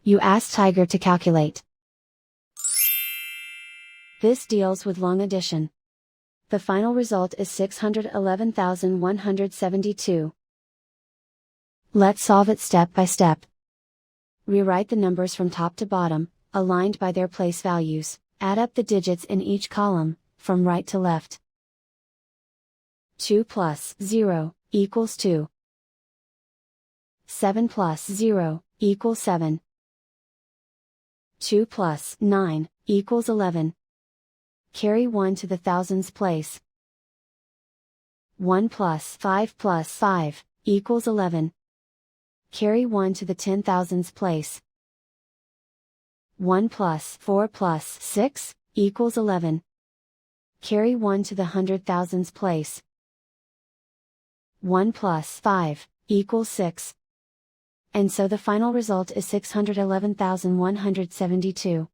You ask Tiger to calculate. This deals with long addition. The final result is 611,172. Let's solve it step by step. Rewrite the numbers from top to bottom, aligned by their place values. Add up the digits in each column, from right to left. 2 plus 0 equals 2. 7 plus 0 equals 7. 2 plus 9 equals 11. Carry 1 to the thousands place. 1 plus 5 equals 11. Carry 1 to the 10,000s place. 1 plus 4 plus 6 equals 11. Carry 1 to the 100,000s place. 1 plus 5 equals 6. And so the final result is 611,172.